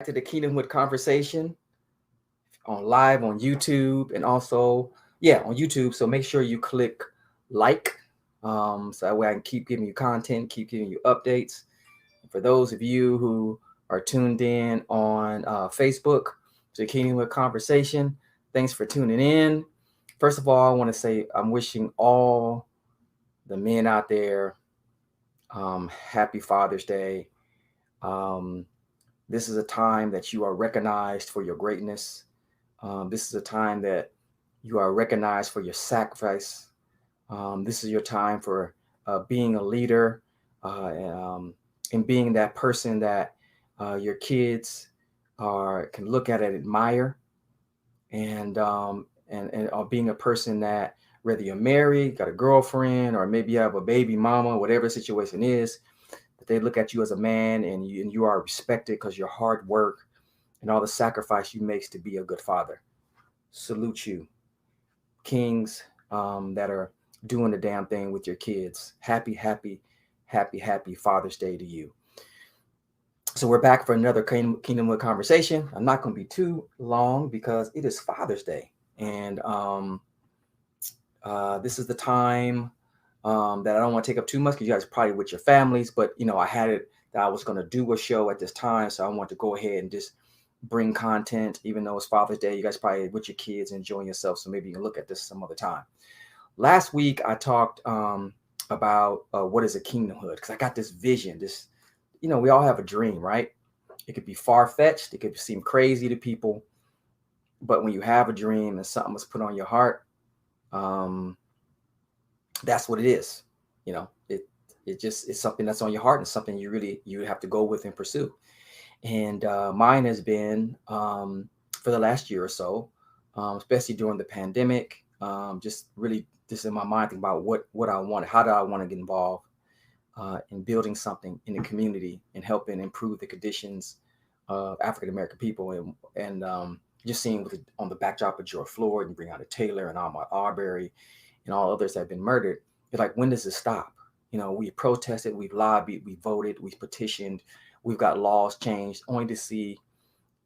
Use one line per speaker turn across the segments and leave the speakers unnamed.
to the Kingdomhood conversation on live on YouTube and also, on YouTube. So make sure you click like, so that way I can keep giving you content, keep giving you updates. For those of you who are tuned in on Facebook to the Kingdomhood conversation, thanks for tuning in. First of all, I want to say I'm wishing all the men out there happy Father's Day. Um, this is a time that you are recognized for your greatness. This is a time that you are recognized for your sacrifice. This is your time for being a leader and being that person that your kids can look at and admire, and being a person that, whether you're married, got a girlfriend, or maybe you have a baby mama, whatever the situation is, that they look at you as a man and you are respected because your hard work and all the sacrifice you make to be a good father. Salute you, kings that are doing the damn thing with your kids. Happy, happy, happy, happy Father's Day to you. So we're back for another Kingdomhood conversation. I'm not going to be too long because it is Father's Day. And this is the time that I don't want to take up too much because you guys are probably with your families. But, I had it that I was going to do a show at this time. So I want to go ahead and just bring content, even though it's Father's Day. You guys probably with your kids enjoying yourself. So maybe you can look at this some other time. Last week, I talked about what is a kingdomhood, because I got this vision, we all have a dream, right? It could be far-fetched. It could seem crazy to people. But when you have a dream and something was put on your heart, that's what it is. It's something that's on your heart and something you have to go with and pursue. And mine has been for the last year or so, especially during the pandemic, just in my mind, thinking about what I wanted, how do I want to get involved in building something in the community and helping improve the conditions of African-American people, and just seeing on the backdrop of George Floyd and Breonna Taylor and Ahmaud Arbery and all others that have been murdered. It's like, when does this stop? We protested, we've lobbied, we voted, we petitioned, we've got laws changed, only to see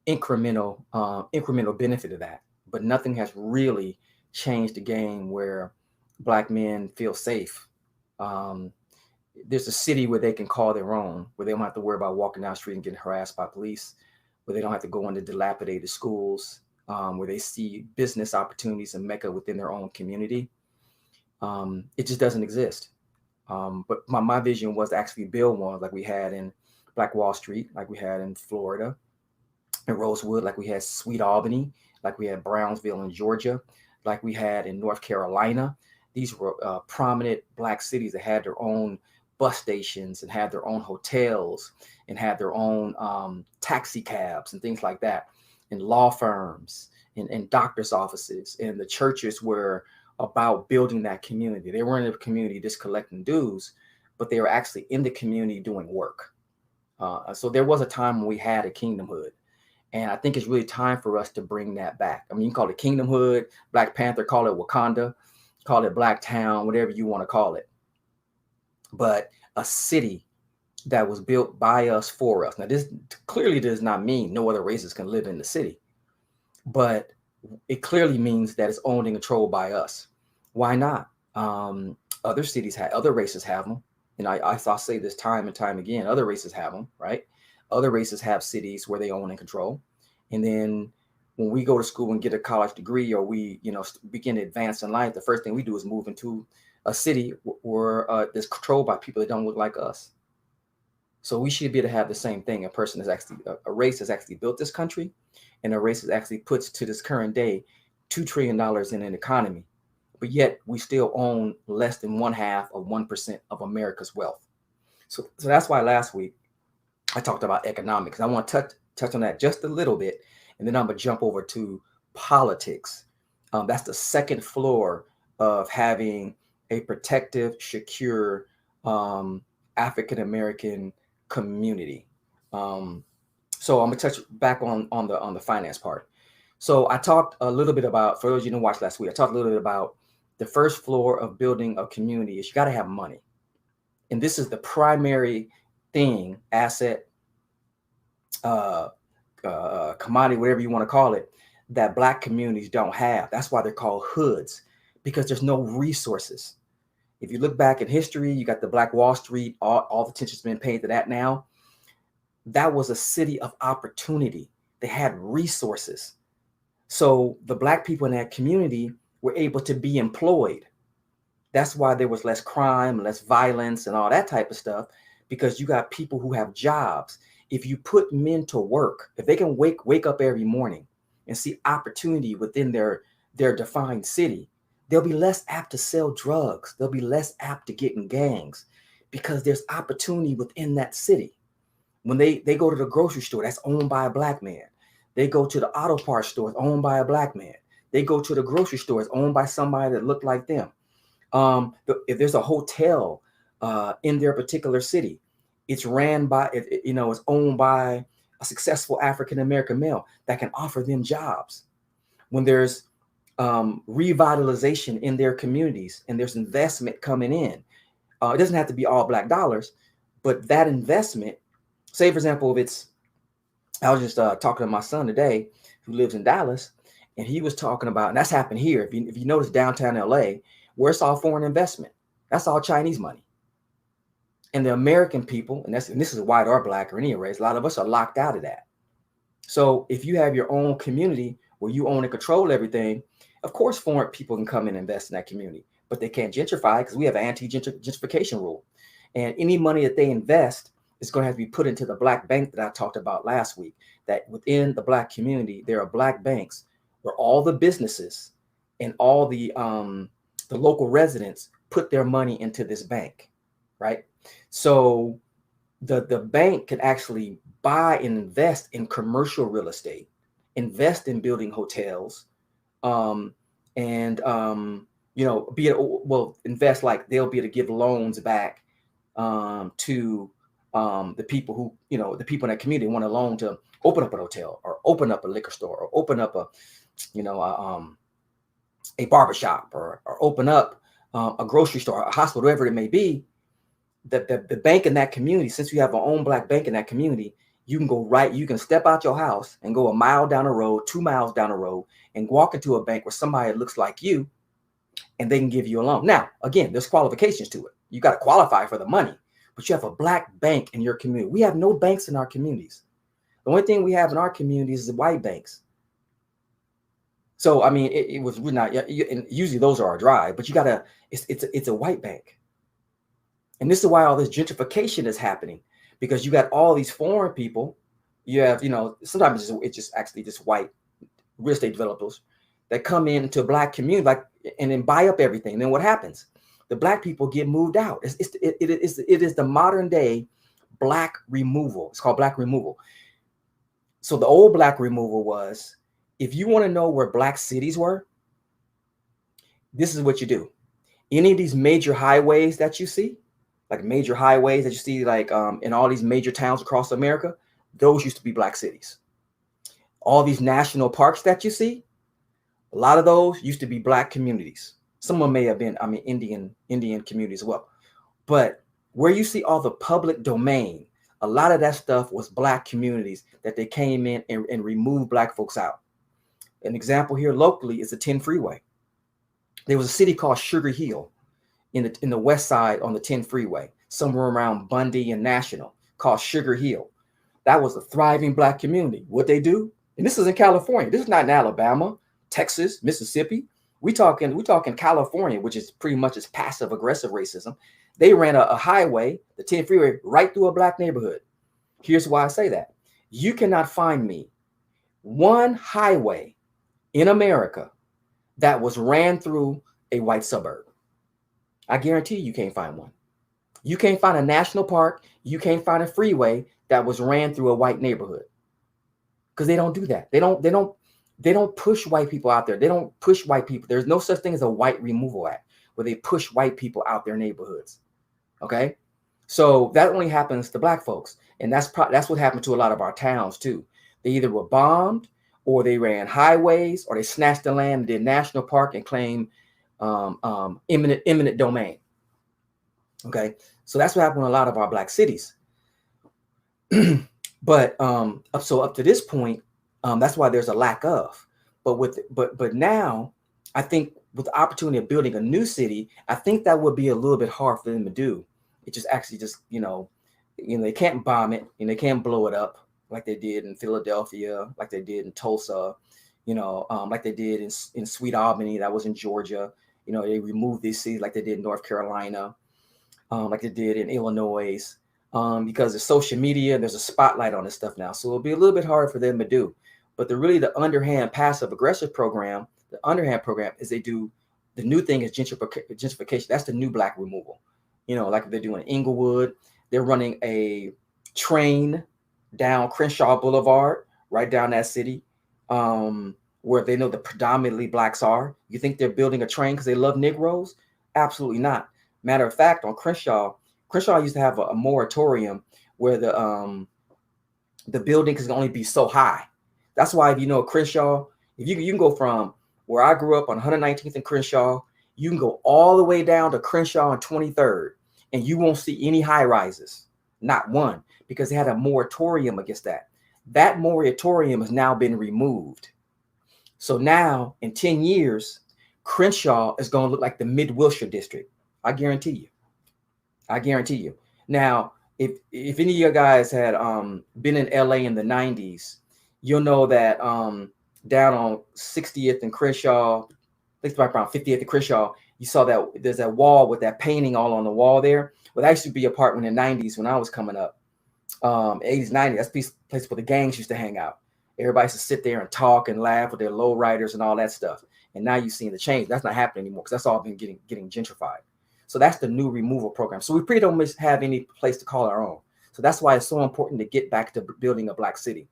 incremental benefit of that. But nothing has really changed the game where Black men feel safe. There's a city where they can call their own, where they don't have to worry about walking down the street and getting harassed by police, where they don't have to go into dilapidated schools, where they see business opportunities in Mecca within their own community. It just doesn't exist. But my vision was to actually build one like we had in Black Wall Street, like we had in Florida, in Rosewood, like we had Sweet Albany, like we had Brownsville in Georgia, like we had in North Carolina. These were prominent Black cities that had their own bus stations and had their own hotels and had their own taxi cabs and things like that, and law firms and doctor's offices. And the churches were about building that community. They weren't in the community just collecting dues, but they were actually in the community doing work. So there was a time when we had a kingdomhood. And I think it's really time for us to bring that back. I mean, you can call it Kingdomhood, Black Panther, call it Wakanda, call it Black Town, whatever you want to call it. But a city that was built by us for us. Now, this clearly does not mean no other races can live in the city, but it clearly means that it's owned and controlled by us. Why not? Other races have them. And I'll say this time and time again, other races have them, right? Other races have cities where they own and control. And then when we go to school and get a college degree, or we, begin to advance in life, the first thing we do is move into a city where that's controlled by people that don't look like us. So we should be able to have the same thing. A person is actually a race has actually built this country, and a race has actually puts to this current day $2 trillion in an economy. But yet we still own less than 0.5% of America's wealth. So that's why last week I talked about economics. I want to touch on that just a little bit, and then I'm gonna jump over to politics. That's the second floor of having a protective, secure African American community. So I'm gonna touch back on the finance part. So I talked a little bit about, for those you didn't watch last week, I talked a little bit about the first floor of building a community is you got to have money, and this is the primary thing, asset commodity, whatever you want to call it, that Black communities don't have. That's why they're called hoods, because there's no resources. If you look back in history, you got the Black Wall Street, all the attention's been paid to that now. That was a city of opportunity. They had resources. So the Black people in that community were able to be employed. That's why there was less crime, less violence, and all that type of stuff, because you got people who have jobs. If you put men to work, if they can wake up every morning and see opportunity within their defined city, they'll be less apt to sell drugs. They'll be less apt to get in gangs because there's opportunity within that city. When they go to the grocery store, that's owned by a Black man. They go to the auto parts store, it's owned by a Black man. They go to the grocery store, it's owned by somebody that looked like them. If there's a hotel in their particular city, it's ran by, it's owned by a successful African-American male that can offer them jobs. When there's revitalization in their communities and there's investment coming in, it doesn't have to be all Black dollars, but that investment, say for example, I was just talking to my son today who lives in Dallas, and he was talking about, and that's happened here. If you notice downtown LA, where it's all foreign investment, that's all Chinese money. And the American people, and this is white or Black or any race, a lot of us are locked out of that. So if you have your own community where you own and control everything, of course foreign people can come and invest in that community, but they can't gentrify because we have an anti-gentrification rule. And any money that they invest is going to have to be put into the Black bank that I talked about last week, that within the Black community, there are Black banks where all the businesses and all the local residents put their money into this bank, right? So the bank can actually buy and invest in commercial real estate, invest in building hotels, invest, like they'll be able to give loans back to the people who, the people in that community want a loan to open up a hotel or open up a liquor store or open up a barbershop or open up a grocery store, a hospital, whatever it may be. The bank in that community, since you have our own Black bank in that community, you can step out your house and go a mile down the road, 2 miles down the road, and walk into a bank where somebody that looks like you, and they can give you a loan. Now, again, there's qualifications to it. You got to qualify for the money, but you have a Black bank in your community. We have no banks in our communities. The only thing we have in our communities is the white banks. So, I mean, we're not, and usually those are dry, but it's a white bank. And this is why all this gentrification is happening, because you got all these foreign people. You have, sometimes it's just white real estate developers that come into a Black community, and then buy up everything. And then what happens? The Black people get moved out. It is the modern day Black removal. It's called Black removal. So the old Black removal was, if you want to know where Black cities were, this is what you do. Any of these major highways that you see, in all these major towns across America, those used to be Black cities. All these national parks that you see, a lot of those used to be Black communities. Some of them may have been, Indian communities as well. But where you see all the public domain, a lot of that stuff was Black communities that they came in and removed Black folks out. An example here locally is the 10 freeway. There was a city called Sugar Hill in the west side on the 10 freeway, somewhere around Bundy and National, called Sugar Hill. That was a thriving Black community. What they do, and this is in California. This is not in Alabama, Texas, Mississippi. We talking California, which is pretty much as passive aggressive racism. They ran a highway, the 10 freeway, right through a Black neighborhood. Here's why I say that. You cannot find me one highway in America that was ran through a white suburb. I guarantee you can't find one. You can't find a national park. You can't find a freeway that was ran through a white neighborhood, because they don't do that. They don't push white people out there. They don't push white people. There's no such thing as a white removal act where they push white people out their neighborhoods. Okay, so that only happens to Black folks, and that's what happened to a lot of our towns too. They either were bombed, or they ran highways, or they snatched the land, did national park, and claimed eminent domain. Okay, so that's what happened in a lot of our Black cities. But up to this point, that's why there's a lack of. But now, I think with the opportunity of building a new city, I think that would be a little bit hard for them to do. It just actually just they can't bomb it and they can't blow it up like they did in Philadelphia, like they did in Tulsa, like they did in Sweet Albany, that was in Georgia. They removed these cities like they did in North Carolina, like they did in Illinois, because of social media. There's a spotlight on this stuff now, so it'll be a little bit hard for them to do. But the underhand passive aggressive program, the underhand program, is they do the new thing is gentrification. That's the new black removal. Like they're doing in Inglewood. They're running a train down Crenshaw Boulevard, right down that city, where they know the predominantly blacks are. You think they're building a train because they love Negroes? Absolutely not. Matter of fact, on Crenshaw used to have a moratorium where the building can only be so high. That's why, if Crenshaw, if you can go from where I grew up on 119th and Crenshaw, you can go all the way down to Crenshaw and 23rd, and you won't see any high rises, not one, because they had a moratorium against that. That moratorium has now been removed. So now, in 10 years, Crenshaw is going to look like the Mid-Wilshire district. I guarantee you. Now, if any of you guys had been in LA in the 90s, you'll know that down on 60th and Crenshaw, I think it's around 50th and Crenshaw, you saw that there's that wall with that painting all on the wall there. Well, that used to be a part in the 90s when I was coming up. 80s, 90s, that's the place where the gangs used to hang out. Everybody used to sit there and talk and laugh with their low riders and all that stuff. And now you've seen the change. That's not happening anymore because that's all been getting gentrified. So that's the new removal program. So we pretty don't have any place to call our own. So that's why it's so important to get back to building a black city.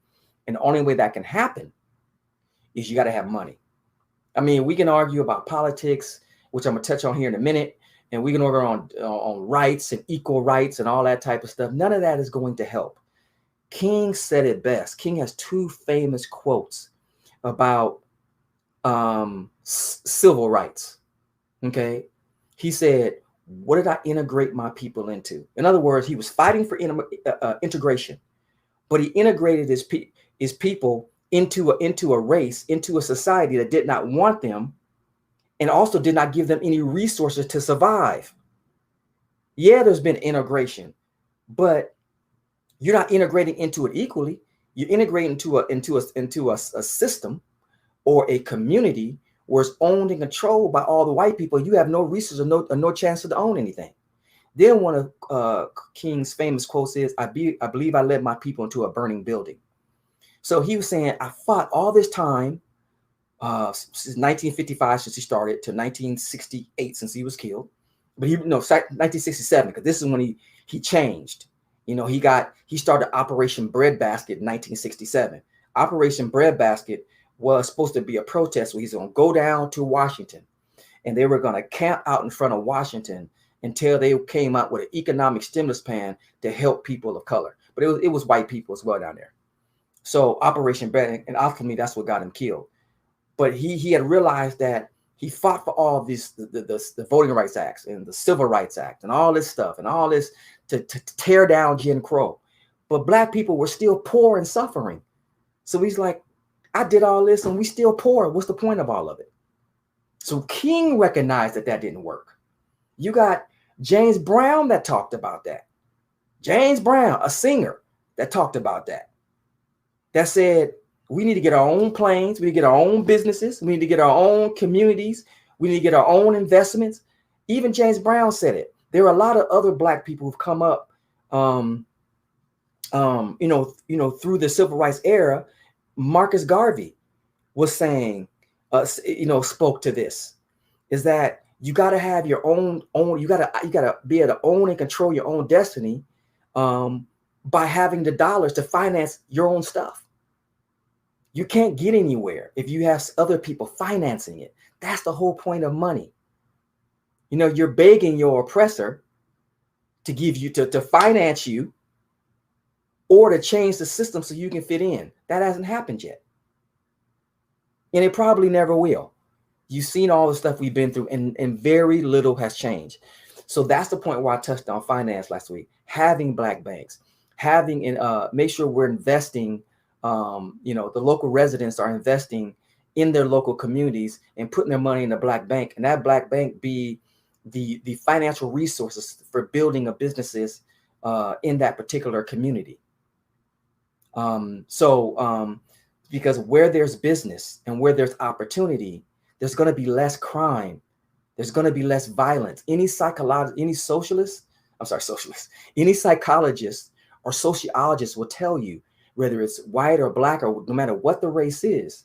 And the only way that can happen is you got to have money. I mean, we can argue about politics, which I'm going to touch on here in a minute. And we can argue on rights and equal rights and all that type of stuff. None of that is going to help. King said it best. King has two famous quotes about civil rights. Okay. He said, what did I integrate my people into? In other words, he was fighting for integration, but he integrated his people into a race, into a society that did not want them, and also did not give them any resources to survive. Yeah, there's been integration, but you're not integrating into it equally. You're integrating into a system or a community where it's owned and controlled by all the white people. You have no resources or no chance to own anything. Then one of King's famous quotes is, I believe I led my people into a burning building. So he was saying, I fought all this time, since 1955, since he started, to 1968, since he was killed. But 1967, because this is when he changed. He started Operation Breadbasket in 1967. Operation Breadbasket was supposed to be a protest where he's going to go down to Washington, and they were going to camp out in front of Washington until they came out with an economic stimulus plan to help people of color. But it was white people as well down there. So Operation Bread, and ultimately that's what got him killed. But he had realized that he fought for all these, the Voting Rights Acts and the Civil Rights Act and all this stuff and all this to tear down Jim Crow. But black people were still poor and suffering. So he's like, I did all this and we still poor. What's the point of all of it? So King recognized that didn't work. You got James Brown that talked about that. James Brown, a singer, that talked about that. That said, we need to get our own planes. We need to get our own businesses. We need to get our own communities. We need to get our own investments. Even James Brown said it. There are a lot of other black people who've come up, through the civil rights era. Marcus Garvey was saying, spoke to this, is that you got to have your own, you got to be able to own and control your own destiny by having the dollars to finance your own stuff. You can't get anywhere if you have other people financing it. That's the whole point of money. You're begging your oppressor to give you, to finance you, or to change the system so you can fit in. That hasn't happened yet. And it probably never will. You've seen all the stuff we've been through, and very little has changed. So that's the point where I touched on finance last week. Having black banks. having and make sure we're investing. The local residents are investing in their local communities and putting their money in a black bank, and that black bank be the financial resources for building of businesses in that particular community. Because where there's business and where there's opportunity, there's going to be less crime. There's going to be less violence. Any socialist, any psychologist or sociologist will tell you, whether it's white or black or no matter what the race is,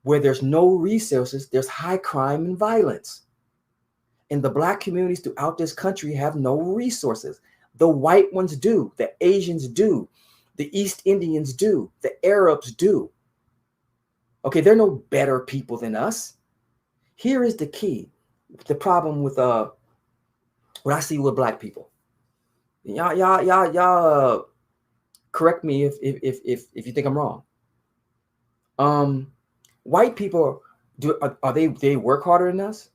where there's no resources, there's high crime and violence. And the black communities throughout this country have no resources. The white ones do, the Asians do, the East Indians do, the Arabs do. Okay, they're no better people than us. Here is the key. The problem with what I see with black people. Y'all correct me if you think I'm wrong. White people are they work harder than us?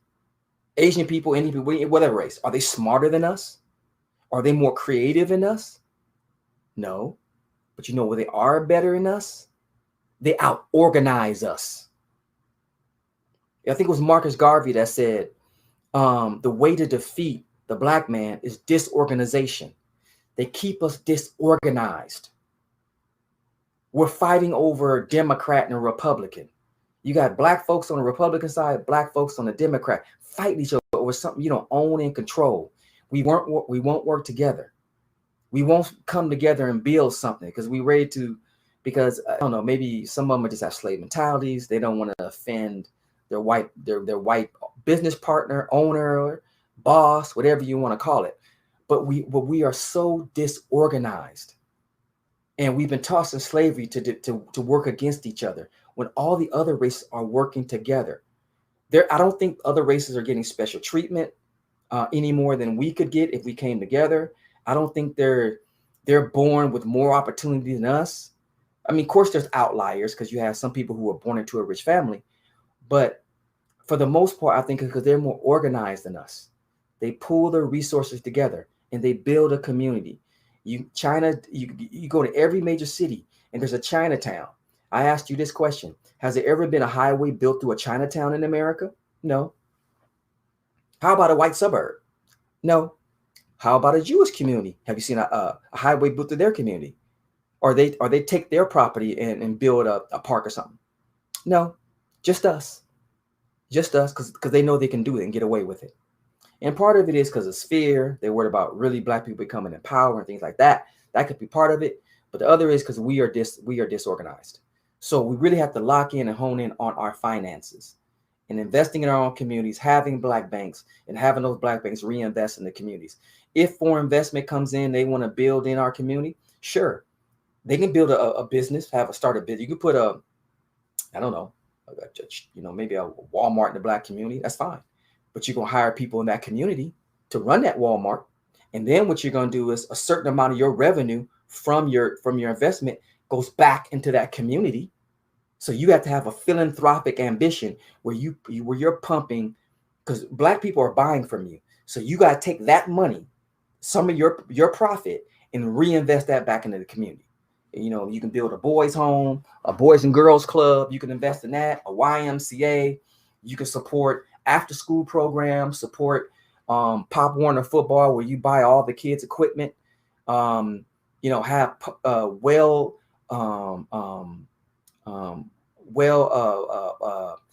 Asian people, Indian people, whatever race, are they smarter than us? Are they more creative than us? No. But you know where they are better than us? They out-organize us. I think it was Marcus Garvey that said, the way to defeat the black man is disorganization. They keep us disorganized. We're fighting over Democrat and Republican. You got black folks on the Republican side, black folks on the Democrat, fighting each other over something you don't own and control. We won't work together. We won't come together and build something because we ready to, because I don't know, maybe some of them just have slave mentalities. They don't want to offend their white business partner, owner, boss, whatever you want to call it. But we are so disorganized, and we've been tossed in slavery to work against each other when all the other races are working together. I don't think other races are getting special treatment any more than we could get if we came together. I don't think they're born with more opportunity than us. I mean, of course, there's outliers because you have some people who are born into a rich family, but for the most part, I think because they're more organized than us. They pull their resources together and they build a community. You go to every major city and there's a Chinatown. I asked you this question: has there ever been a highway built through a Chinatown in America? No. How about a white suburb? No. How about a Jewish community? Have you seen a highway built through their community? Or they take their property and build a park or something? No, just us. Just us, because they know they can do it and get away with it. And part of it is because of fear. They're worried about really black people becoming in power and things like that. That could be part of it. But the other is because we are disorganized. So we really have to lock in and hone in on our finances and investing in our own communities, having black banks and having those black banks reinvest in the communities. If foreign investment comes in, they want to build in our community, sure. They can build a business, start a business. You could put maybe a Walmart in the black community. That's fine. But you're going to hire people in that community to run that Walmart. And then what you're going to do is a certain amount of your revenue from your investment goes back into that community. So you have to have a philanthropic ambition where you're pumping, because black people are buying from you. So you got to take that money, some of your profit, and reinvest that back into the community. You can build a boys' home, a boys and girls club. You can invest in that, a YMCA. You can support after-school programs, support Pop Warner football, where you buy all the kids' equipment. Have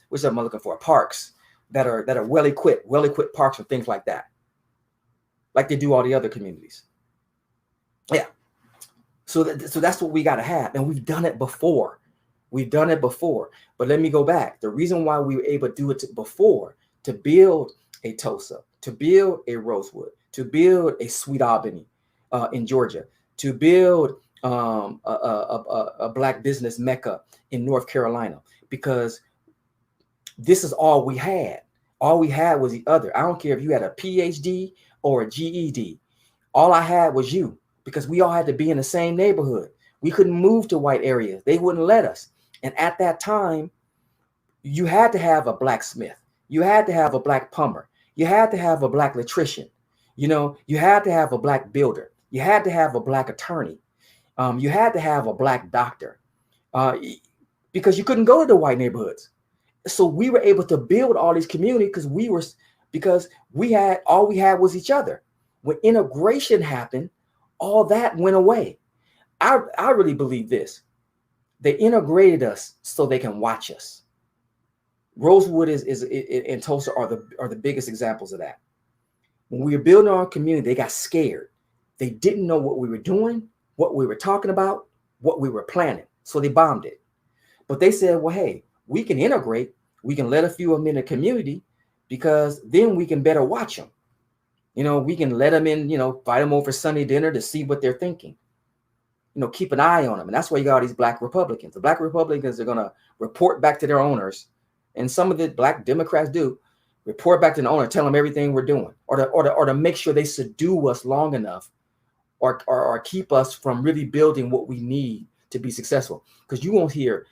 what's I'm looking for? Parks that are well equipped parks and things like that, like they do all the other communities. Yeah. So that's what we got to have. And we've done it before. But let me go back. The reason why we were able to do it before, to build a Tulsa, to build a Rosewood, to build a Sweet Albany in Georgia, to build a black business mecca in North Carolina, because this is all we had. All we had was the other. I don't care if you had a PhD or a GED. All I had was you, because we all had to be in the same neighborhood. We couldn't move to white areas. They wouldn't let us. And at that time, you had to have a blacksmith. You had to have a black plumber. You had to have a black electrician. You had to have a black builder. You had to have a black attorney. You had to have a black doctor uh, because you couldn't go to the white neighborhoods. So we were able to build all these communities because we had all we had was each other. When integration happened, all that went away. I really believe this. They integrated us so they can watch us. Rosewood is and Tulsa are the biggest examples of that. When we were building our community, they got scared. They didn't know what we were doing, what we were talking about, what we were planning. So they bombed it. But they said, well, hey, we can integrate. We can let a few of them in the community because then we can better watch them. We can let them in, invite them over for Sunday dinner to see what they're thinking. Keep an eye on them. And that's why you got all these black Republicans. The black Republicans are going to report back to their owners. And some of the black Democrats do report back to the owner, tell them everything we're doing, or to make sure they subdue us long enough or keep us from really building what we need to be successful. Because you won't hear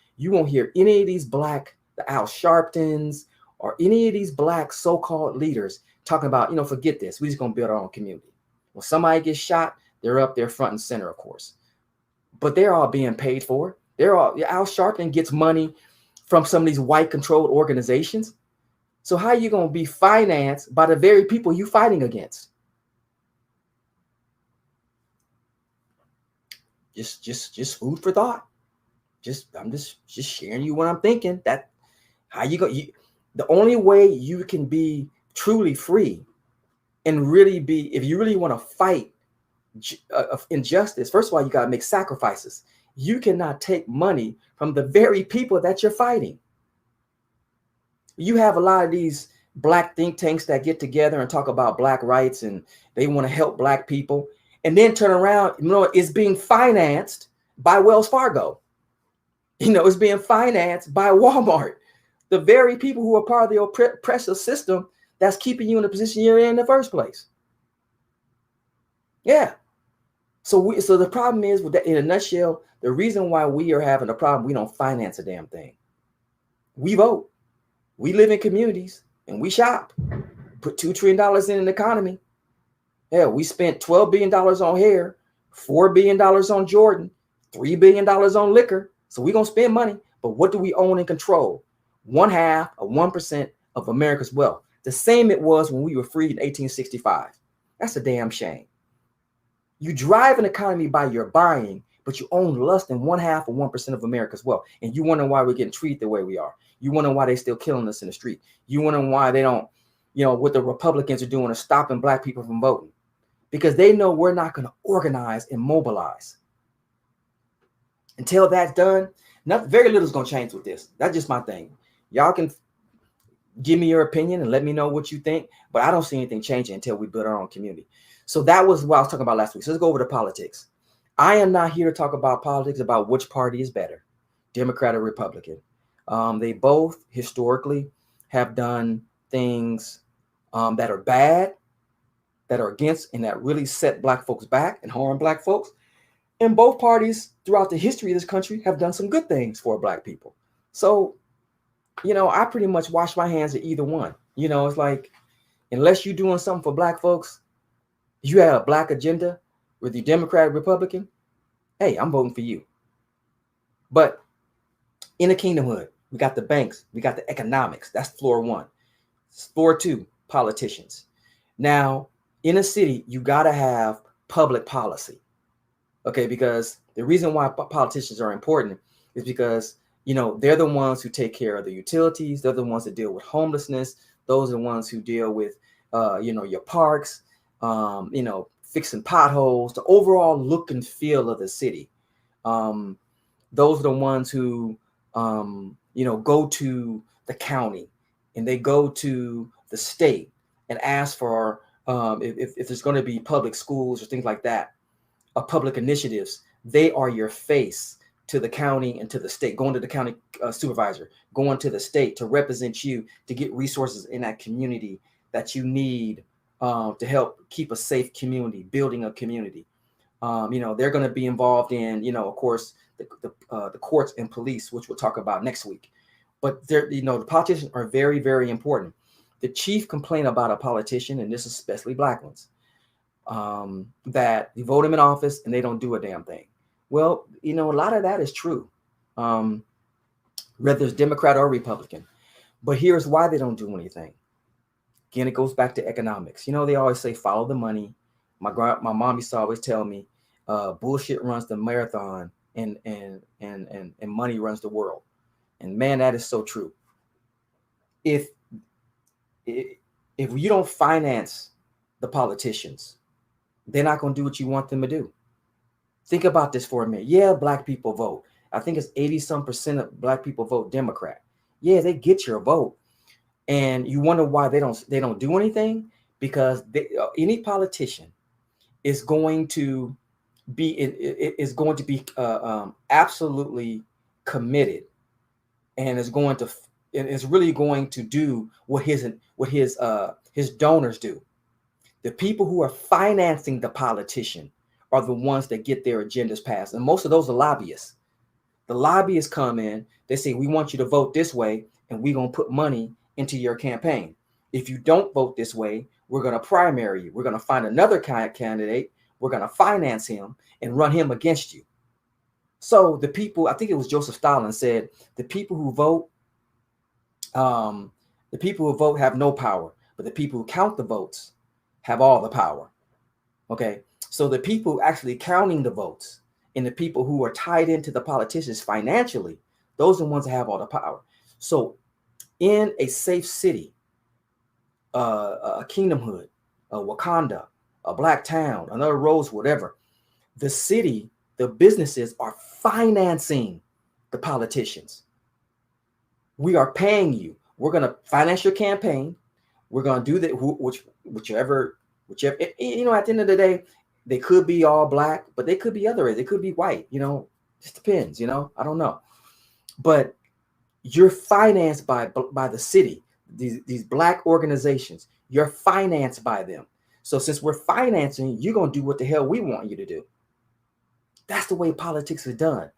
any of these black, the Al Sharptons, or any of these black so-called leaders talking about, forget this. We're just going to build our own community. When somebody gets shot, they're up there front and center, of course. But they're all being paid for. Al Sharpton gets money from some of these white-controlled organizations. So how are you going to be financed by the very people you're fighting against? Just food for thought. I'm just sharing you what I'm thinking. That how you go. The only way you can be truly free and really be, if you really want to fight injustice, first of all, you got to make sacrifices. You cannot take money from the very people that you're fighting. You have a lot of these black think tanks that get together and talk about black rights and they want to help black people, and then turn around, it's being financed by Wells Fargo. It's being financed by Walmart. The very people who are part of the oppressive system that's keeping you in the position you're in the first place. Yeah. So the problem is with that, in a nutshell, the reason why we are having a problem, we don't finance a damn thing. We vote. We live in communities and we shop. Put $2 trillion in an economy. Hell, we spent $12 billion on hair, $4 billion on Jordan, $3 billion on liquor. So we're going to spend money. But what do we own and control? 1/2 of 1% of America's wealth. The same it was when we were freed in 1865. That's a damn shame. You drive an economy by your buying, but you own less than 1/2 of 1% of America's wealth. And you wonder why we're getting treated the way we are. You wonder why they're still killing us in the street. You wonder why they don't, what the Republicans are doing is stopping black people from voting. Because they know we're not going to organize and mobilize. Until that's done, very little is going to change with this. That's just my thing. Y'all can give me your opinion and let me know what you think, but I don't see anything changing until we build our own community. So that was what I was talking about last week. So let's go over to politics. I am not here to talk about politics, about which party is better, Democrat or Republican. They both historically have done things that are bad, that are against, and that really set black folks back and harm black folks. And both parties throughout the history of this country have done some good things for black people. So, I pretty much wash my hands of either one. It's like, unless you're doing something for black folks, you have a black agenda with the Democrat or Republican, hey, I'm voting for you. But in the Kingdomhood, we got the banks, we got the economics. That's floor one. Floor two, politicians. Now, in a city, you got to have public policy. Okay, because the reason why politicians are important is because, they're the ones who take care of the utilities. They're the ones that deal with homelessness. Those are the ones who deal with, your parks, fixing potholes, the overall look and feel of the city. Those are the ones who, go to the county and they go to the state and ask for, if there's going to be public schools or things like that, public initiatives. They are your face to the county and to the state, going to the county supervisor, going to the state to represent you, to get resources in that community that you need to help keep a safe community, building a community. They're going to be involved in, of course, the courts and police, which we'll talk about next week. But the politicians are very, very important. The chief complaint about a politician, and this is especially black ones, that you vote them in office and they don't do a damn thing. Well, a lot of that is true, um, whether it's Democrat or Republican. But here's why they don't do anything. Again, it goes back to economics. They always say follow the money. My mom used to always tell me, bullshit runs the marathon, and money runs the world. And man, that is so true. If you don't finance the politicians, they're not going to do what you want them to do. Think about this for a minute. Yeah, black people vote. I think it's 80% of black people vote Democrat. Yeah, they get your vote. And you wonder why they don't do anything, because any politician is going to be absolutely committed, and is really going to do what his donors do. The people who are financing the politician are the ones that get their agendas passed, and most of those are lobbyists. The lobbyists come in, they say, we want you to vote this way, and we're going to put money into your campaign. If you don't vote this way, we're going to primary you. We're going to find another candidate. We're going to finance him and run him against you. So the people, I think it was Joseph Stalin, said the people who vote have no power, but the people who count the votes have all the power. Okay, so the people actually counting the votes and the people who are tied into the politicians financially, those are the ones that have all the power. So in a safe city, a Kingdomhood, a Wakanda, a black town, another Rose, whatever, the city, the businesses are financing the politicians. We are paying you. We're going to finance your campaign. We're going to do that, whichever, at the end of the day, they could be all black, but they could be other. They could be white, just depends, I don't know. But you're financed by the city, these black organizations. You're financed by them. So since we're financing, you're going to do what the hell we want you to do. That's the way politics is done.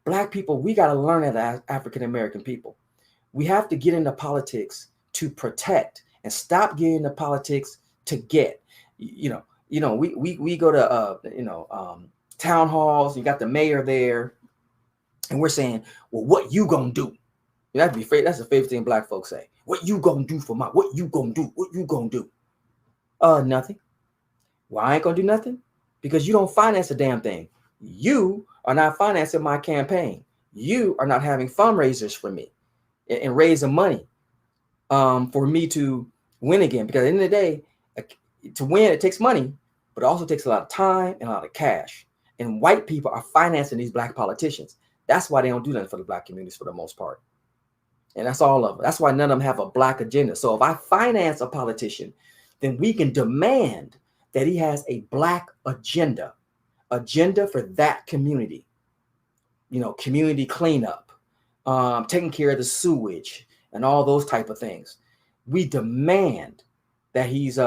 Black people, we got to learn as African-American people. We have to get into politics to protect and stop getting into politics to get. We go to town halls. You got the mayor there, and we're saying, well, what you gonna do? That's the favorite thing black folks say. What you gonna do for what you gonna do? What you gonna do? Nothing. Well, I ain't gonna do nothing because you don't finance a damn thing. You are not financing my campaign. You are not having fundraisers for me and raising money for me to win again. Because at the end of the day, to win, it takes money, but it also takes a lot of time and a lot of cash. And white people are financing these black politicians. That's why they don't do nothing for the black communities for the most part. And that's all of them. That's why none of them have a black agenda. So if I finance a politician, then we can demand that he has a black agenda for that community. Community cleanup, taking care of the sewage and all those type of things. We demand that he's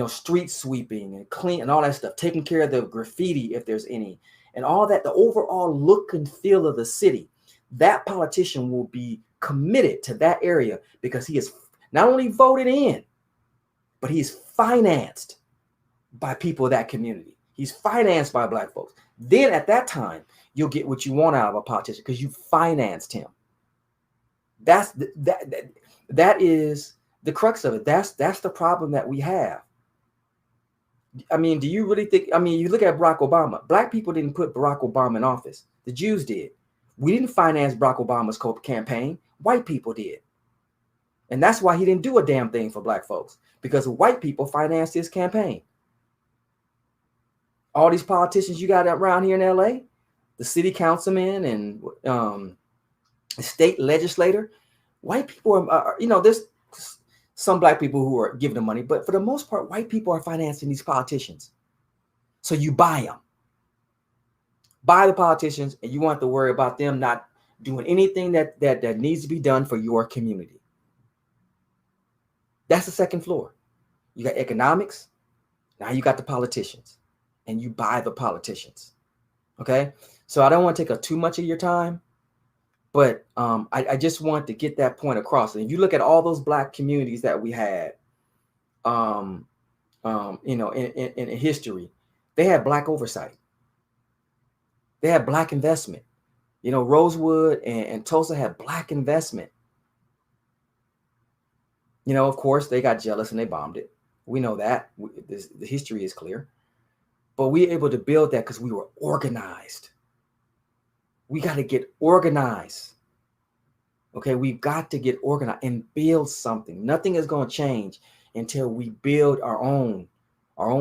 street sweeping and clean and all that stuff, taking care of the graffiti if there's any, and all that, the overall look and feel of the city. That politician will be committed to that area because he is not only voted in, but he's financed by people of that community. He's financed by black folks. Then at that time, you'll get what you want out of a politician because you financed him. That is the crux of it. That's the problem that we have. I mean, do you really think? I mean, you look at Barack Obama. Black people didn't put Barack Obama in office. The Jews did. We didn't finance Barack Obama's campaign. White people did. And that's why he didn't do a damn thing for black folks, because white people financed his campaign. All these politicians you got around here in LA, the city councilman and state legislator, white people are there's some black people who are giving them money, but for the most part, white people are financing these politicians. So you buy them. Buy the politicians, and you want to worry about them not doing anything that needs to be done for your community. That's the second floor. You got economics. Now you got the politicians, and you buy the politicians. Okay. So I don't want to take up too much of your time, but I just want to get that point across. And if you look at all those black communities that we had, in history, they had black oversight. They had black investment. You know, Rosewood and Tulsa had black investment. You know, of course, they got jealous and they bombed it. We know that. The history is clear. But we were able to build that because we were organized. We got to get organized. Okay, we've got to get organized and build something. Nothing is going to change until we build our own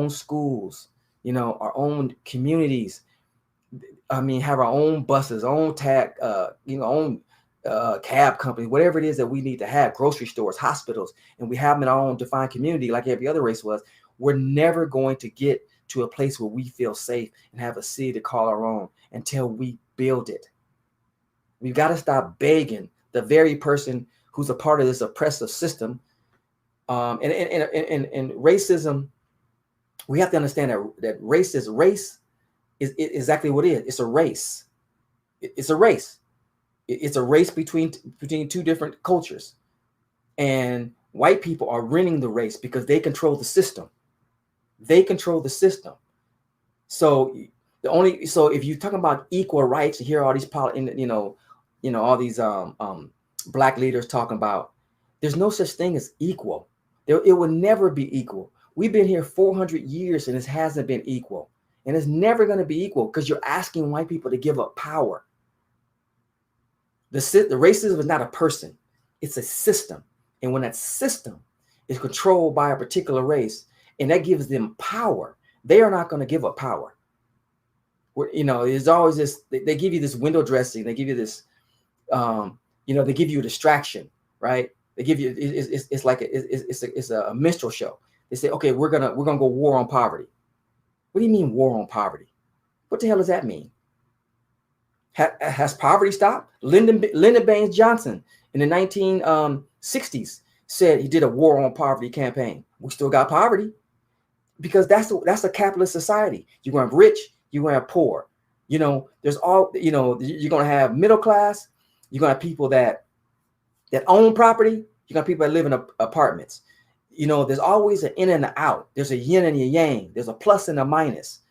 schools, you know, our own communities. I mean, have our own buses, own tag, you know, own cab company, whatever it is that we need to have, grocery stores, hospitals, and we have them in our own defined community like every other race was. We're never going to get to a place where we feel safe and have a city to call our own until we build it. We've got to stop begging the very person who's a part of this oppressive system. And racism, we have to understand that race is exactly what it is. It's a race. It's a race. It's a race between two different cultures. And white people are running the race because they control the system. They control the system. So if you're talking about equal rights, you hear all these all these black leaders talking about, there's no such thing as equal. It will never be equal. We've been here 400 years and it hasn't been equal. And it's never going to be equal because you're asking white people to give up power. The racism is not a person. It's a system. And when that system is controlled by a particular race and that gives them power, they are not going to give up power. There's always this, they give you this window dressing. They give you this, they give you a distraction, right? They give you, it's like a minstrel show. They say, okay, we're gonna go war on poverty. What do you mean war on poverty? What the hell does that mean? Has poverty stopped? Lyndon Baines Johnson in the 1960s said he did a war on poverty campaign. We still got poverty because that's a capitalist society. You're going to have rich, you're going to have poor. There's you're going to have middle class. You're going to have people that own property. You're going to have people that live in apartments. There's always an in and an out. There's a yin and a yang. There's a plus and a minus.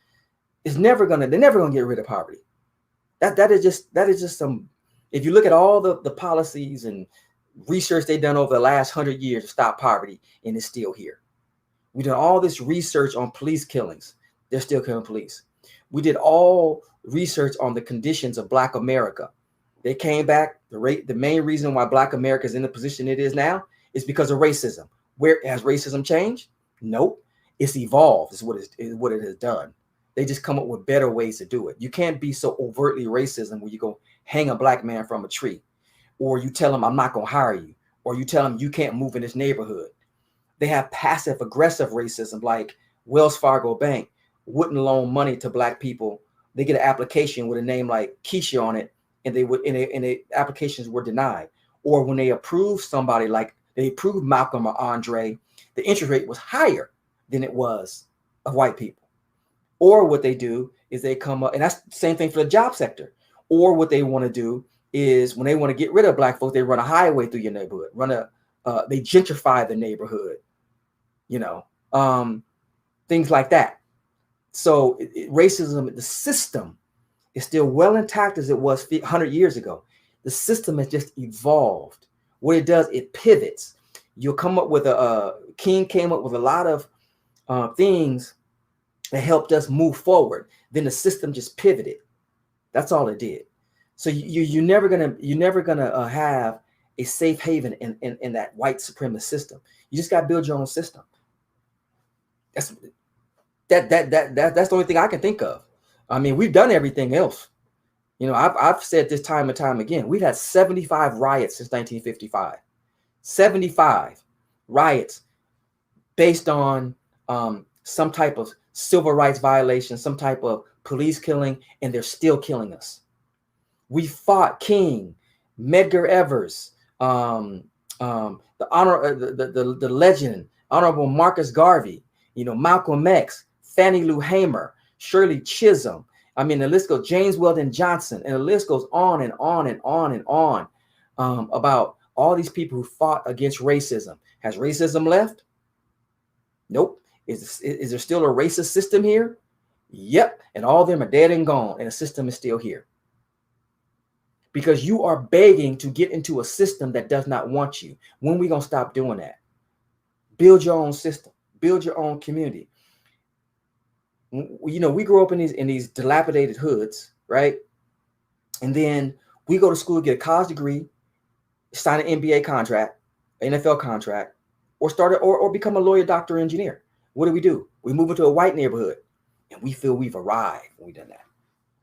They're never going to get rid of poverty. That is just some, if you look at all the policies and research they've done over the last 100 years to stop poverty, and it's still here. We did all this research on police killings. They're still killing police. We did all research on the conditions of Black America. They came back. The main reason why Black America is in the position it is now is because of racism. Where has racism changed? Nope. It's evolved is what it has done. They just come up with better ways to do it. You can't be so overtly racism where you go hang a Black man from a tree, or you tell him I'm not going to hire you, or you tell him you can't move in this neighborhood. They have passive aggressive racism, like Wells Fargo Bank wouldn't loan money to Black people. They get an application with a name like �𝐿𝐒 on it, and the applications were denied. Or when they approved somebody, like they approved Malcolm or Andre, the interest rate was higher than it was of white people. Or what they do is they come up, and that's the same thing for the job sector. Or what they want to do is when they want to get rid of Black folks, they run a highway through your neighborhood, they gentrify the neighborhood, things like that. So racism, the system is still well intact as it was 100 years ago. The system has just evolved. What it does, it pivots. You'll come up with King came up with a lot of things that helped us move forward. Then the system just pivoted. That's all it did. So you're never gonna have a safe haven in that white supremacist system. You just got to build your own system. That's the only thing I can think of. I mean, we've done everything else. I've said this time and time again. We've had 75 riots since 1955. 75 riots based on some type of civil rights violation, some type of police killing, and they're still killing us. We fought King, Medgar Evers, the legend, Honorable Marcus Garvey, Malcolm X, Fannie Lou Hamer, Shirley Chisholm. I mean, the list goes, James Weldon Johnson, and the list goes on and on and on and on about all these people who fought against racism. Has racism left? Nope. Is there still a racist system here? Yep. And all of them are dead and gone, and the system is still here. Because you are begging to get into a system that does not want you. When are we going to stop doing that? Build your own system. Build your own community. You know, we grew up in these dilapidated hoods, right? And then we go to school, get a college degree, sign an NBA contract, NFL contract, or become a lawyer, doctor, engineer. What do? We move into a white neighborhood, and we feel we've arrived when we've done that.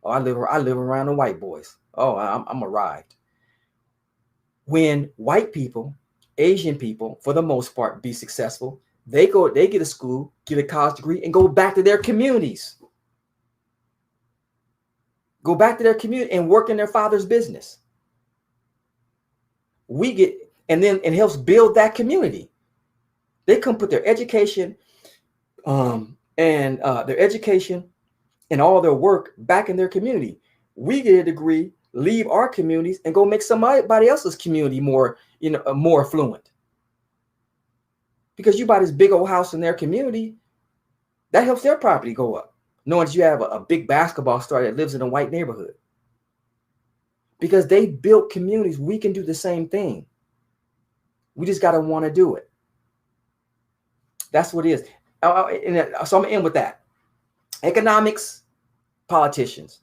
Oh, I live around the white boys. Oh, I'm arrived. When white people, Asian people, for the most part, be successful, they get a school, get a college degree, and go back to their communities. Go back to their community and work in their father's business. And then it helps build that community. They come put their education, and all their work back in their community. We get a degree, leave our communities, and go make somebody else's community more affluent. Because you buy this big old house in their community, that helps their property go up. Knowing that you have a big basketball star that lives in a white neighborhood. Because they built communities, we can do the same thing. We just got to want to do it. That's what it is. So I'm going to end with that. Economics, politicians.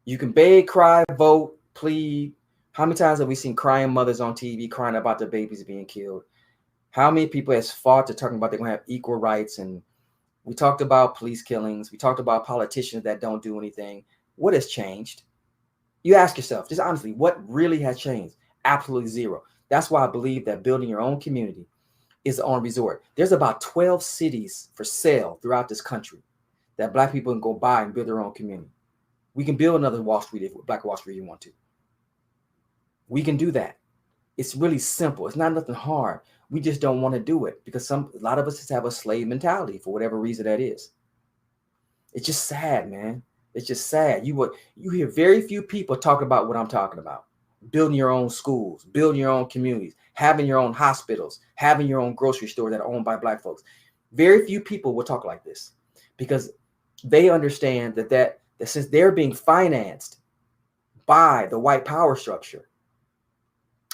You can beg, cry, vote, plead. How many times have we seen crying mothers on TV crying about their babies being killed? How many people has fought to talking about they're going to have equal rights? And we talked about police killings. We talked about politicians that don't do anything. What has changed? You ask yourself, just honestly, what really has changed? Absolutely zero. That's why I believe that building your own community is the only resort. There's about 12 cities for sale throughout this country that Black people can go buy and build their own community. We can build another Wall Street, if Black Wall Street you want to. We can do that. It's really simple. It's not nothing hard. We just don't want to do it because a lot of us just have a slave mentality for whatever reason that is. It's just sad, man. It's just sad. You hear very few people talk about what I'm talking about. Building your own schools, building your own communities, having your own hospitals, having your own grocery store that are owned by Black folks. Very few people will talk like this because they understand that since they're being financed by the white power structure,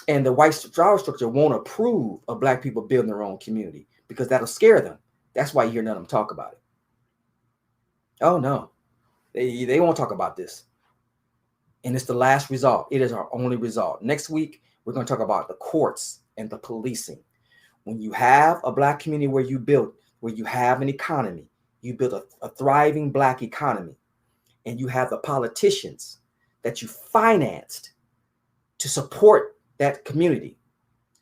and the white power structure won't approve of Black people building their own community because that'll scare them. That's why you hear none of them talk about it. Oh no, they won't talk about this. And it's the last result. It is our only result. Next week, we're going to talk about the courts and the policing. When you have a Black community where you have an economy, you build a thriving Black economy, and you have the politicians that you financed to support that community,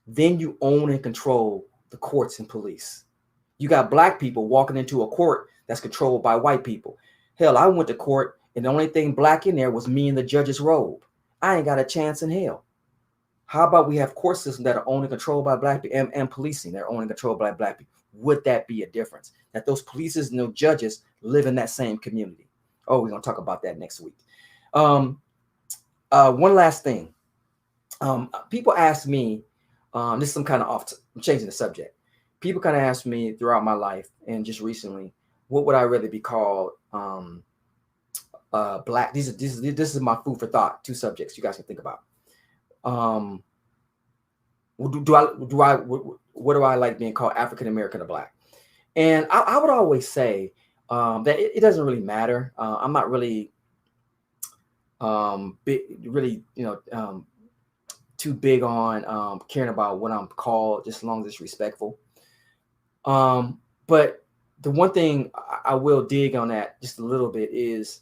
then you own and control the courts and police. You got Black people walking into a court that's controlled by white people. Hell, I went to court and the only thing Black in there was me in the judge's robe. I ain't got a chance in hell. How about we have court systems that are owned and controlled by Black people and policing that are owned and controlled by Black people? Would that be a difference? That those polices and those judges live in that same community? Oh, we're going to talk about that next week. One last thing. People ask me, this is some kind of I'm changing the subject. People kind of ask me throughout my life and just recently, what would I rather be called? Black. This is my food for thought. 2 subjects you guys can think about. What do I like being called, African American or Black? And I would always say that it doesn't really matter. I'm not really too big on caring about what I'm called, just as long as it's respectful. But the one thing I will dig on that just a little bit is,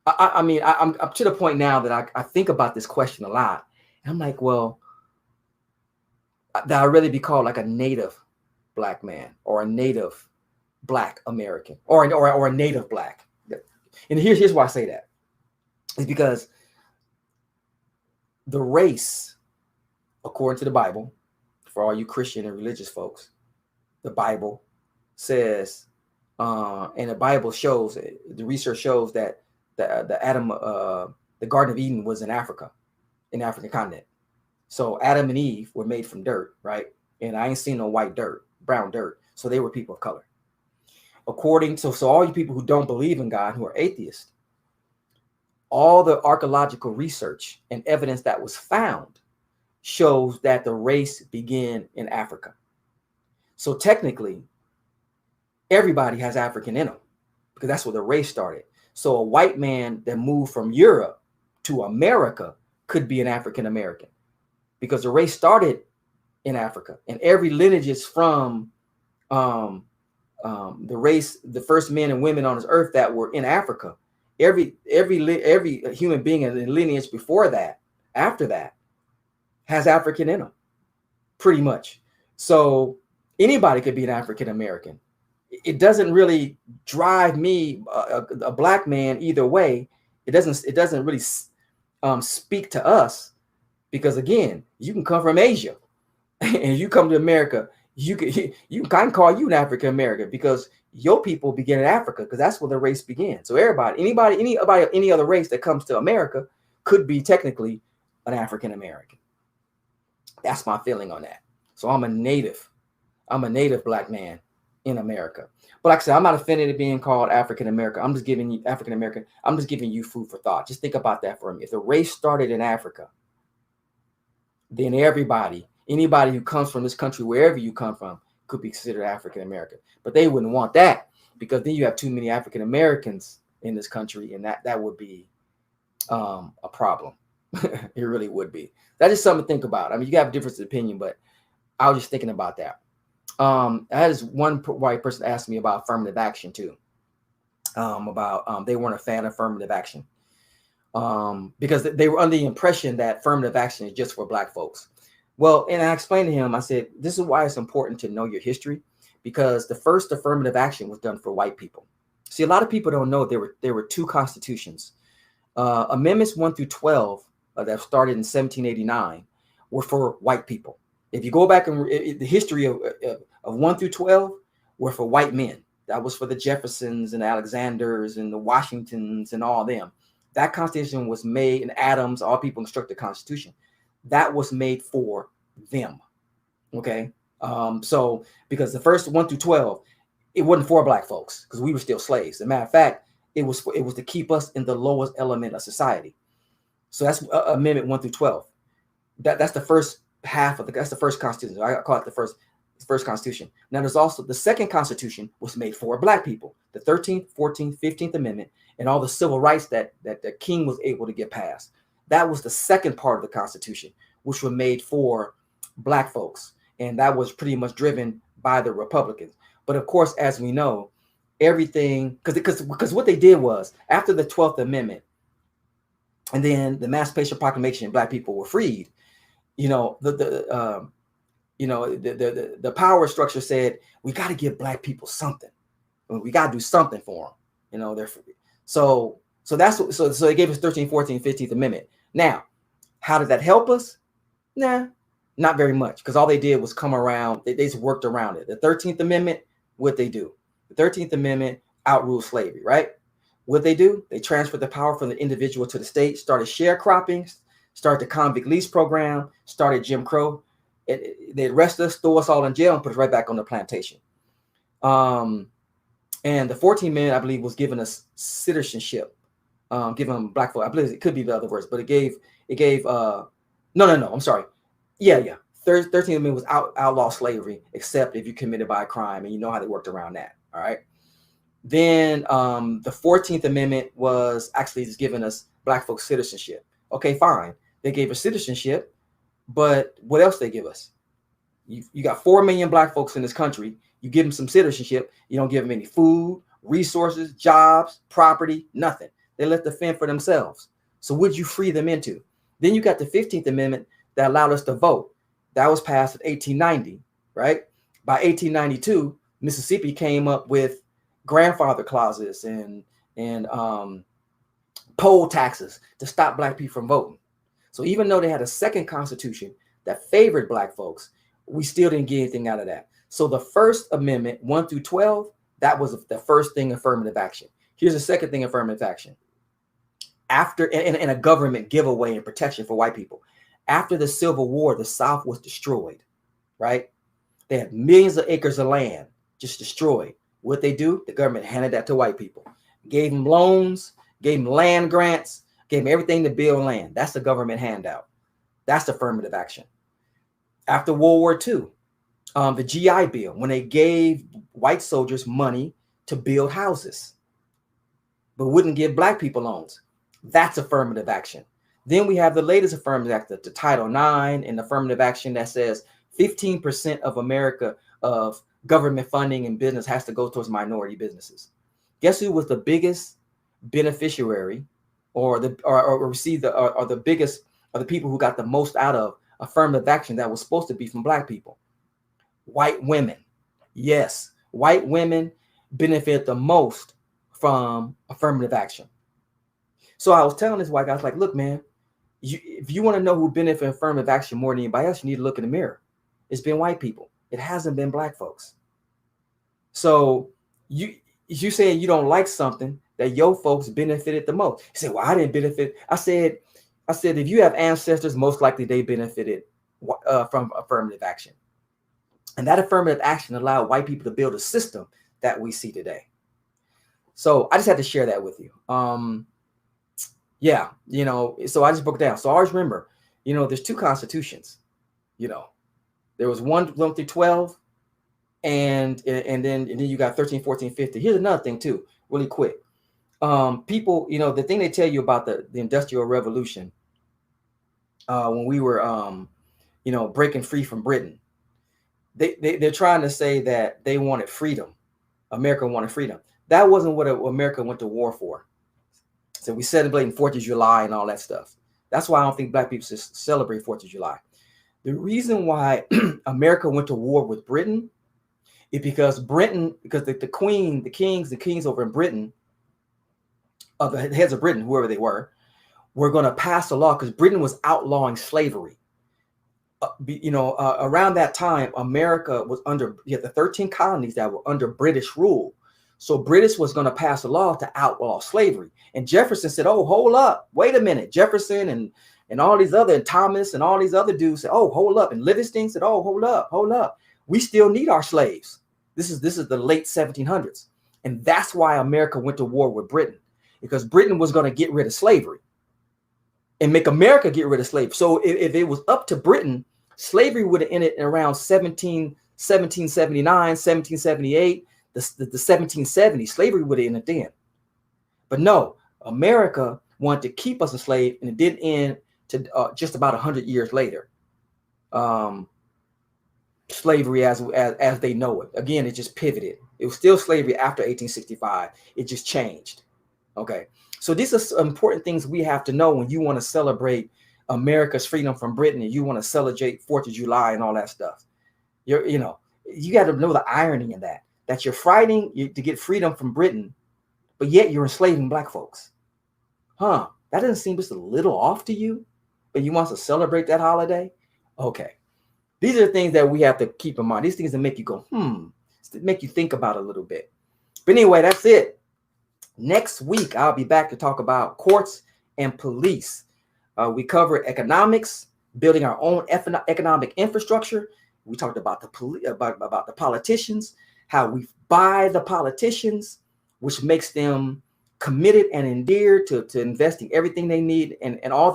I'm to the point now that I think about this question a lot. And I'm like, well, that I'd really be called like a native Black man or a native Black American or a native Black. And here's why I say that. It's because the race, according to the Bible, for all you Christian and religious folks, the Bible says, and the Bible shows, the research shows that the Garden of Eden was in Africa, in the African continent. So Adam and Eve were made from dirt, right? And I ain't seen no white dirt, brown dirt. So they were people of color. according to, so all you people who don't believe in God, who are atheists, all the archaeological research and evidence that was found shows that the race began in Africa. So technically, everybody has African in them because that's where the race started. So a white man that moved from Europe to America could be an African American because the race started in Africa, and every lineage is from the race, the first men and women on this earth that were in Africa. Every human being in the lineage before that, after that, has African in them, pretty much. So anybody could be an African American. It doesn't really drive me, a black man, either way. It doesn't really speak to us because, again, you can come from Asia and you come to America. You can kind of call you an African American because your people begin in Africa because that's where the race began. So anybody of any other race that comes to America could be technically an African American. That's my feeling on that. So I'm a native black man in America. But like I said, I'm not offended at being called African American. I'm just giving you African American. I'm just giving you food for thought. Just think about that for me. If the race started in Africa, then anybody who comes from this country, wherever you come from, could be considered African American. But they wouldn't want that because then you have too many African Americans in this country, and that would be a problem. It really would be. That's just something to think about. I mean, you got a difference of opinion, but I was just thinking about that. I had this one white person ask me about affirmative action too. They weren't a fan of affirmative action because they were under the impression that affirmative action is just for black folks. Well, and I explained to him, I said, this is why it's important to know your history, because the first affirmative action was done for white people. See, a lot of people don't know there were two constitutions. Amendments 1 through 12 that started in 1789 were for white people. If you go back and the history of 1 through 12 were for white men. That was for the Jeffersons and the Alexanders and the Washingtons and all them. That constitution was made, and Adams, all people constructed the Constitution. That was made for them. Okay. So because the first 1 through 12, it wasn't for black folks because we were still slaves. As a matter of fact, it was to keep us in the lowest element of society. So that's Amendment 1 through 12. That's the first half of that's the first constitution. I call it the first constitution. Now there's also the second constitution was made for black people, the 13th, 14th, 15th Amendment, and all the civil rights that the king was able to get passed. That was the second part of the Constitution, which were made for black folks. And that was pretty much driven by the Republicans. But of course, as we know, everything, because what they did was after the 12th Amendment and then the Emancipation Proclamation, black people were freed. You know, the power structure said, we got to give black people something. We got to do something for them. You know, they're free. So they gave us 13th, 14th, 15th Amendment. Now, how did that help us? Nah, not very much, because all they did was come around. They just worked around it. The 13th Amendment, what they do? The 13th Amendment outruled slavery, right? What they do? They transferred the power from the individual to the state, started sharecropping, started the convict lease program, started Jim Crow. They arrested us, throw us all in jail, and put us right back on the plantation. And the 14th Amendment, I believe, was giving us citizenship. Giving them black folk. I believe it could be the other words, but it gave no, I'm sorry. Yeah. 13th Amendment was outlaw slavery, except if you committed by a crime, and you know how they worked around that. All right. Then the 14th Amendment was actually just giving us black folk citizenship. Okay, fine. They gave us citizenship, but what else they give us? You got 4 million black folks in this country. You give them some citizenship. You don't give them any food, resources, jobs, property, nothing. They let them fend for themselves. So what'd you free them into? Then you got the 15th Amendment that allowed us to vote. That was passed in 1890, right? By 1892, Mississippi came up with grandfather clauses and poll taxes to stop black people from voting. So even though they had a second constitution that favored black folks, we still didn't get anything out of that. So the first amendment, 1 through 12, that was the first thing, affirmative action. Here's the second thing, affirmative action. After and a government giveaway and protection for white people. After the Civil War, the South was destroyed, right? They had millions of acres of land just destroyed. What they do, the government handed that to white people, gave them loans, gave them land grants, gave them everything to build land. That's the government handout. That's affirmative action. After World War II, the GI Bill, when they gave white soldiers money to build houses, but wouldn't give black people loans. That's affirmative action. Then we have the latest affirmative action, the Title IX, and affirmative action that says 15% of America of government funding and business has to go towards minority businesses. Guess who was the biggest beneficiary, or received the biggest of the people who got the most out of affirmative action that was supposed to be from black people? White women. Yes, white women benefit the most from affirmative action. So I was telling this white guy, I was like, look, man, if you want to know who benefit from affirmative action more than anybody else, you need to look in the mirror. It's been white people. It hasn't been black folks. So you saying you don't like something that your folks benefited the most. You say, well, I didn't benefit. I said, if you have ancestors, most likely they benefited from affirmative action. And that affirmative action allowed white people to build a system that we see today. So I just had to share that with you. Yeah, so I just broke it down. So I always remember, there's two constitutions. There was 1 through 12, and then you got 13, 14, 15. Here's another thing too, really quick. People, the thing they tell you about the Industrial Revolution, when we were, breaking free from Britain, they're trying to say that they wanted freedom. America wanted freedom. That wasn't what America went to war for. So we celebrating 4th of July and all that stuff. That's why I don't think black people should celebrate 4th of July. The reason why America went to war with Britain is because the queen, the kings over in Britain, the heads of Britain, whoever they were going to pass a law because Britain was outlawing slavery. Around that time, America was the 13 colonies that were under British rule. So British was going to pass a law to outlaw slavery. And Jefferson said, oh, hold up, wait a minute. Jefferson and all these other, and Thomas and all these other dudes said, oh, hold up. And Livingston said, oh, hold up. We still need our slaves. This is the late 1700s. And that's why America went to war with Britain, because Britain was going to get rid of slavery and make America get rid of slavery. So if it was up to Britain, slavery would have ended in around 1779, 1778. The 1770s, slavery would have ended then. But no, America wanted to keep us a slave, and it didn't end to just about 100 years later. Slavery as they know it. Again, it just pivoted. It was still slavery after 1865. It just changed. Okay. So these are some important things we have to know when you want to celebrate America's freedom from Britain and you want to celebrate 4th of July and all that stuff. You got to know the irony in that you're fighting to get freedom from Britain, but yet you're enslaving black folks. That doesn't seem just a little off to you, but you want to celebrate that holiday? Okay. These are things that we have to keep in mind. These things that make you go, make you think about it a little bit. But anyway, that's it. Next week, I'll be back to talk about courts and police. We covered economics, building our own economic infrastructure. We talked about about the politicians, how we buy the politicians, which makes them committed and endeared to investing everything they need, and all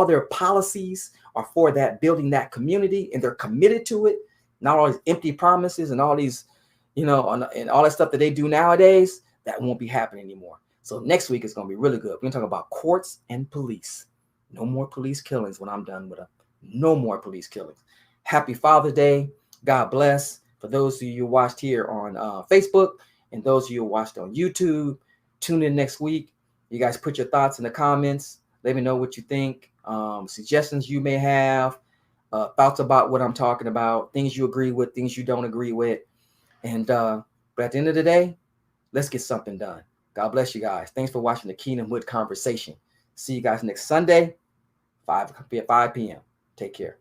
their policies are for that, building that community, and they're committed to it. Not all these empty promises and all these, and all that stuff that they do nowadays, that won't be happening anymore. So next week is going to be really good. We're going to talk about courts and police. No more police killings when I'm done with them. No more police killings. Happy Father's Day. God bless. For those of you who watched here on Facebook and those of you who watched on YouTube, tune in next week. You guys put your thoughts in the comments. Let me know what you think. Suggestions you may have, thoughts about what I'm talking about, things you agree with, things you don't agree with. And but at the end of the day, let's get something done. God bless you guys. Thanks for watching the Kingdomhood Conversation. See you guys next Sunday, 5 p.m. Take care.